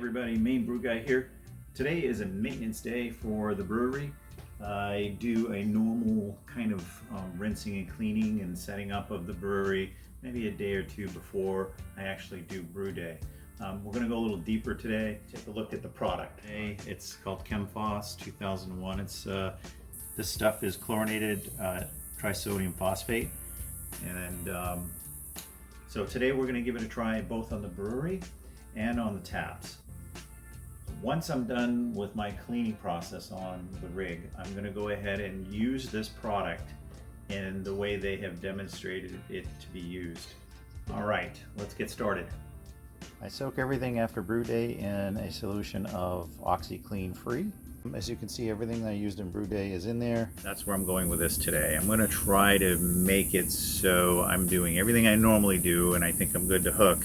everybody, Main Brew Guy here. Today is a maintenance day for the brewery. I do a normal kind of rinsing and cleaning and setting up of the brewery maybe a day or two before I actually do brew day. We're going to go a little deeper today, take a look at the product. It's called Kemphos 2001. This stuff is chlorinated trisodium phosphate, and so today we're going to give it a try both on the brewery and on the taps. Once I'm done with my cleaning process on the rig, I'm going to go ahead and use this product in the way they have demonstrated it to be used. All right, let's get started. I soak everything after brew day in a solution of OxyClean Free. As you can see, everything that I used in brew day is in there. That's where I'm going with this today. I'm going to try to make it so I'm doing everything I normally do, and I think I'm good to hook.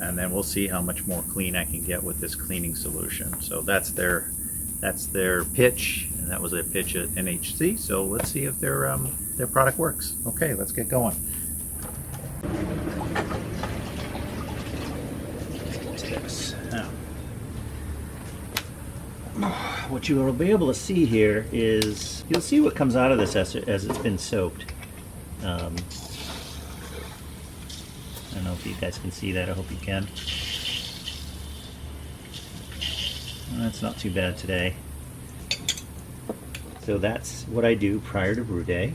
And then we'll see how much more clean I can get with this cleaning solution. So that's their pitch, and that was their pitch at NHC. So let's see if their product works. Okay, let's get going. Now, what you will be able to see here is you'll see what comes out of this as it's been soaked. I don't know if you guys can see that. I hope you can. Well, that's not too bad today. So that's what I do prior to brew day.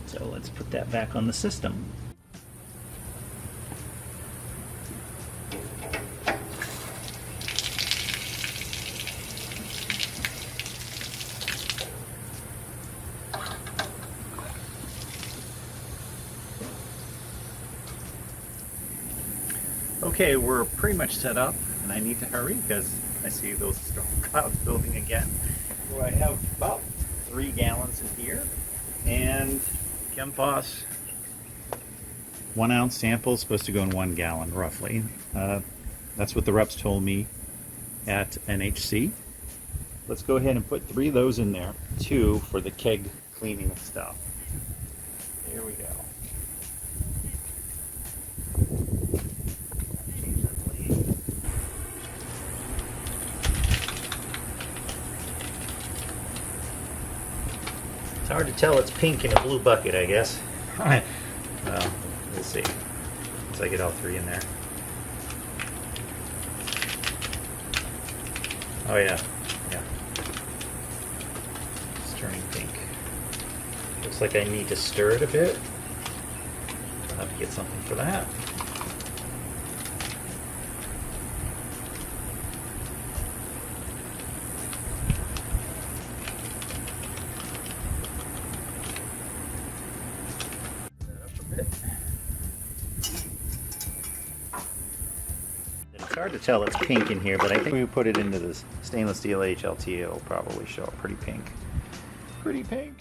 So let's put that back on the system. Okay, we're pretty much set up, and I need to hurry because I see those storm clouds building again. So I have about 3 gallons in here, and Kemphos 1 ounce sample is supposed to go in 1 gallon roughly. That's what the reps told me at NHC. Let's go ahead and put 3 of those in there, 2 for the keg cleaning stuff. Here we go. It's hard to tell it's pink in a blue bucket, I guess. Well, we'll see. Once I get all 3 in there. Oh yeah, yeah. It's turning pink. Looks like I need to stir it a bit. I'll have to get something for that. It's hard to tell it's pink in here, but I think we put it into this stainless steel HLT, it'll probably show up pretty pink. Pretty pink.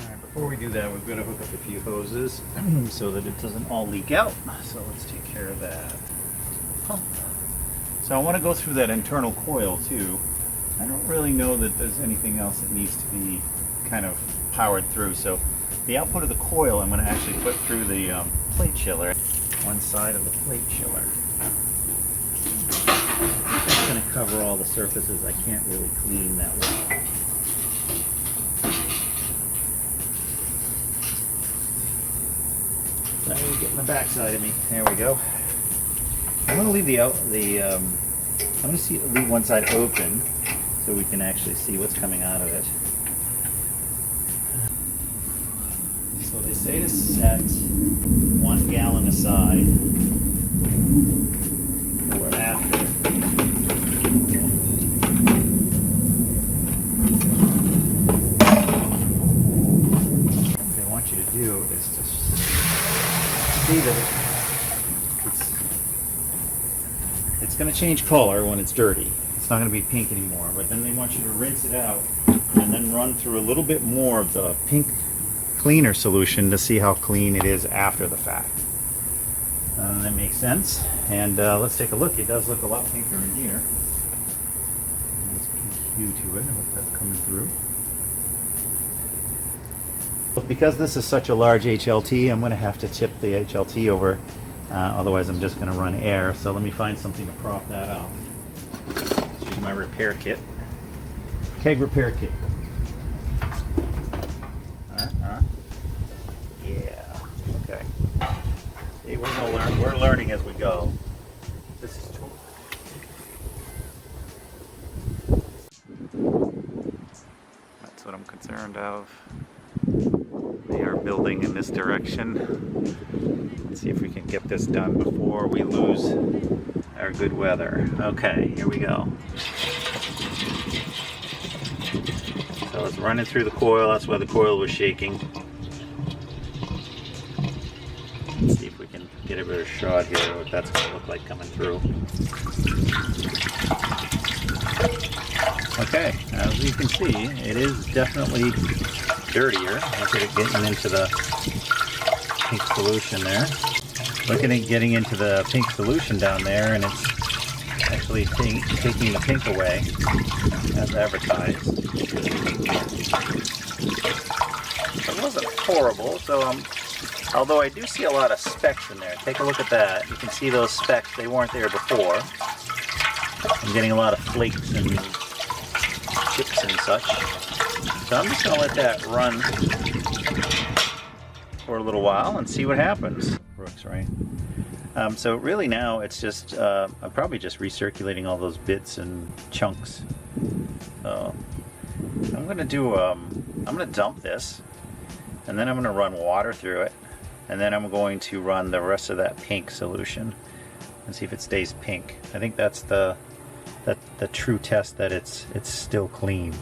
Alright, before we do that, we've got to hook up a few hoses so that it doesn't all leak out. So let's take care of that. Pump. So I want to go through that internal coil too. I don't really know that there's anything else that needs to be kind of powered through. So the output of the coil I'm going to actually put through the plate chiller. One side of the plate chiller. It's going to cover all the surfaces I can't really clean that well. Now you get the back side of me. There we go. I'm going to leave leave one side open so we can actually see what's coming out of it. So they say to set 1 gallon aside or after. What they want you to do is to see that it's going to change color when it's dirty. It's not going to be pink anymore, but then they want you to rinse it out and then run through a little bit more of the pink cleaner solution to see how clean it is after the fact. That makes sense. And let's take a look. It does look a lot pinker in here. Nice pink hue to it. I hope that's coming through. Because this is such a large HLT, I'm going to have to tip the HLT over Otherwise I'm just going to run air. So let me find something to prop that up. Let's use my repair kit. Keg repair kit. Yeah. Okay. See, we're gonna learn. We're learning as we go. This is cool. That's what I'm concerned of. They are building in this direction. Let's see if we can get this done before we lose our good weather. Okay, here we go. So it's running through the coil. That's why the coil was shaking. Let's see if we can get a better shot here of what that's going to look like coming through. Okay, as you can see, it is definitely dirtier. Look at it getting into the pink solution there. Look at it getting into the pink solution down there, and it's actually taking the pink away as advertised. It wasn't horrible, so although I do see a lot of specks in there. Take a look at that. You can see those specks. They weren't there before. I'm getting a lot of flakes and chips and such. So I'm just going to let that run for a little while and see what happens. Brooks, right? So really now it's just, I'm probably just recirculating all those bits and chunks. So I'm going to do, I'm going to dump this, and then I'm going to run water through it, and then I'm going to run the rest of that pink solution and see if it stays pink. I think that's the true test that it's still clean.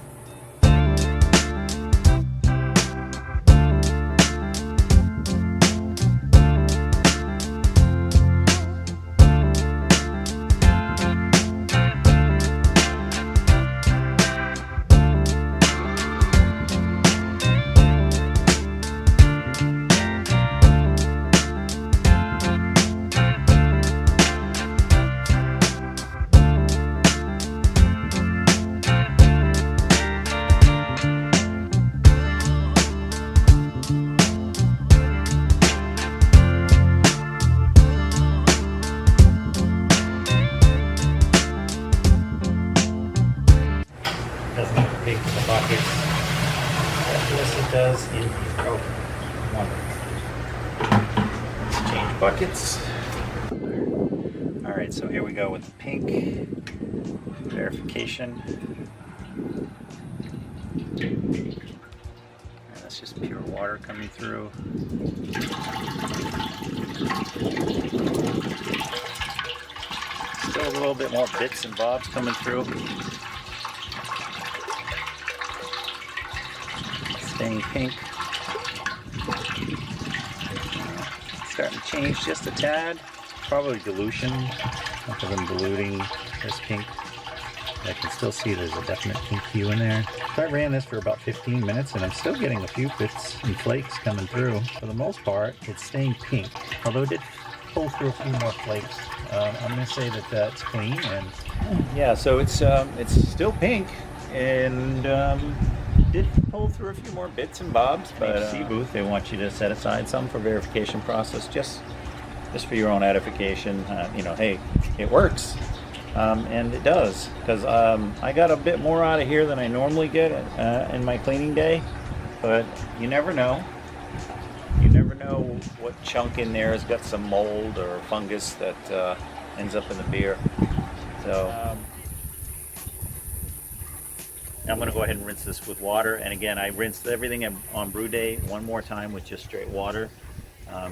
Does in oh, wonderful. Let's change buckets. Alright, so here we go with the pink verification. And that's just pure water coming through. Still a little bit more bits and bobs coming through. Staying pink. Starting to change just a tad. Probably dilution, because I'm diluting this pink. I can still see there's a definite pink hue in there. So I ran this for about 15 minutes and I'm still getting a few bits and flakes coming through. For the most part, it's staying pink. Although it did pull through a few more flakes. I'm going to say that that's clean. And yeah, so it's still pink, and did pull through a few more bits and bobs, but HC booth, they want you to set aside some for verification process, just for your own edification. You know, hey, it works, and it does, because I got a bit more out of here than I normally get in my cleaning day, but you never know. You never know what chunk in there has got some mold or fungus that ends up in the beer. So I'm going to go ahead and rinse this with water, and again, I rinsed everything on brew day one more time with just straight water,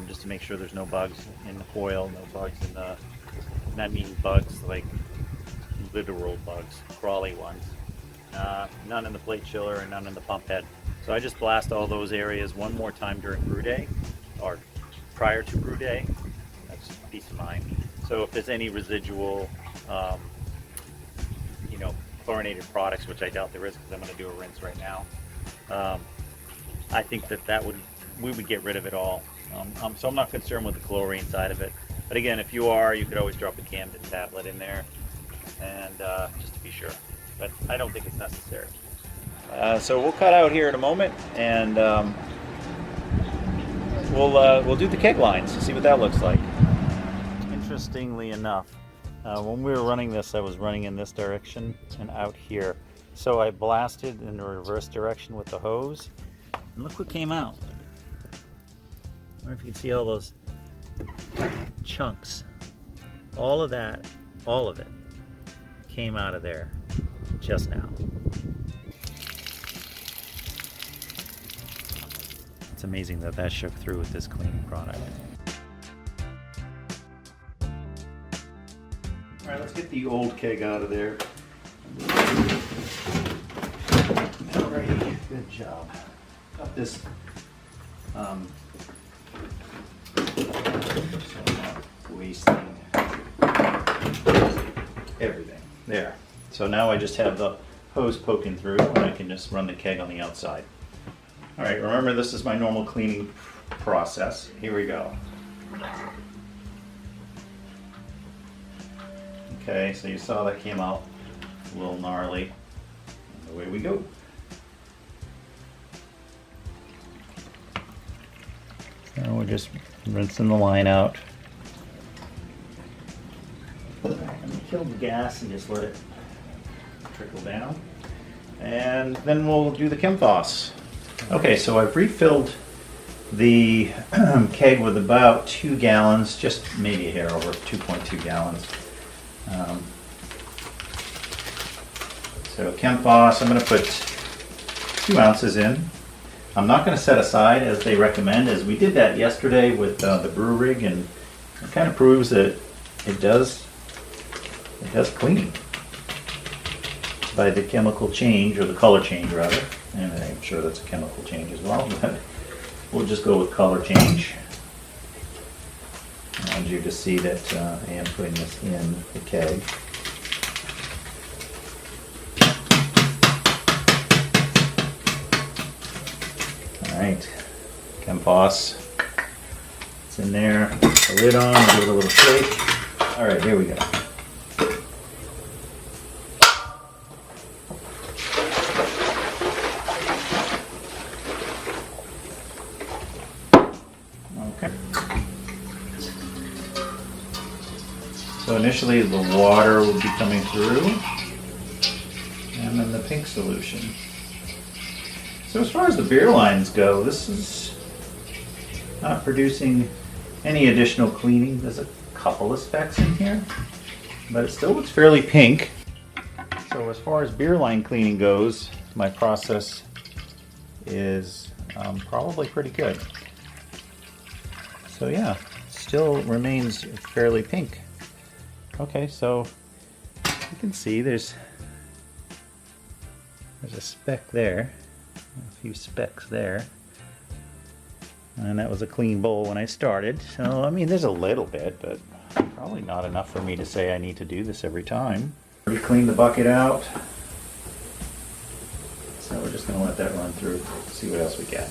just to make sure there's no bugs in the coil, no bugs in the, and I mean bugs like literal bugs, crawly ones, none in the plate chiller and none in the pump head. So I just blast all those areas one more time during brew day, or prior to brew day. That's peace of mind. So if there's any residual, you know, chlorinated products, which I doubt there is because I'm going to do a rinse right now, I think that we would get rid of it all. So I'm not concerned with the chlorine side of it. But again, if you are, you could always drop a Camden tablet in there, and just to be sure. But I don't think it's necessary. So we'll cut out here in a moment, and we'll do the keg lines to see what that looks like. interestingly enough, when we were running this, I was running in this direction and out here. So I blasted in the reverse direction with the hose, and look what came out. I don't know if you can see all those chunks. All of that, all of it, came out of there just now. It's amazing that that shook through with this cleaning product. All right, let's get the old keg out of there. Alrighty, good job. Got this so I'm not wasting everything. There. So now I just have the hose poking through and I can just run the keg on the outside. Alright, remember this is my normal cleaning process. Here we go. Okay, so you saw that came out a little gnarly. And away we go. So we're just rinsing the line out. Let me kill the gas and just let it trickle down. And then we'll do the Kemphos. Okay, so I've refilled the keg with about 2 gallons, just maybe a hair over 2.2 gallons. So Kemphos, I'm going to put 2 ounces in. I'm not going to set aside as they recommend, as we did that yesterday with the Brew rig, and it kind of proves that it does clean by the chemical change, or the color change rather, and I'm sure that's a chemical change as well, but we'll just go with color change. I want you to see that I am putting this in the keg. Alright, Kemphos, it's in there, the lid on, give it a little shake. Alright, here we go. Okay. So initially the water will be coming through, and then the pink solution. So as far as the beer lines go, this is not producing any additional cleaning. There's a couple of specks in here, but it still looks fairly pink. So as far as beer line cleaning goes, my process is probably pretty good. So yeah, still remains fairly pink. Okay, so you can see there's a speck there. A few specks there, and that was a clean bowl when I started. So I mean, there's a little bit, but probably not enough for me to say I need to do this every time. We cleaned the bucket out, so we're just going to let that run through, see what else we get.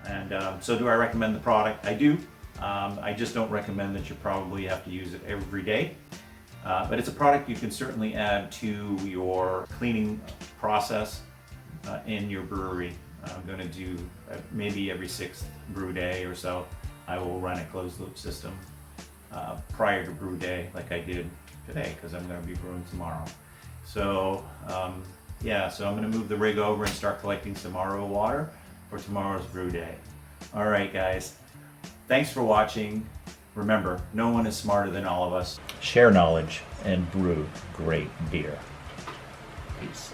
And so do I recommend the product? I do. I just don't recommend that you probably have to use it every day. But it's a product you can certainly add to your cleaning process in your brewery. I'm going to do maybe every 6th brew day or so, I will run a closed loop system prior to brew day, like I did today, because I'm going to be brewing tomorrow. So yeah, so I'm going to move the rig over and start collecting some RO water for tomorrow's brew day. All right, guys, thanks for watching. Remember, no one is smarter than all of us. Share knowledge and brew great beer. Peace.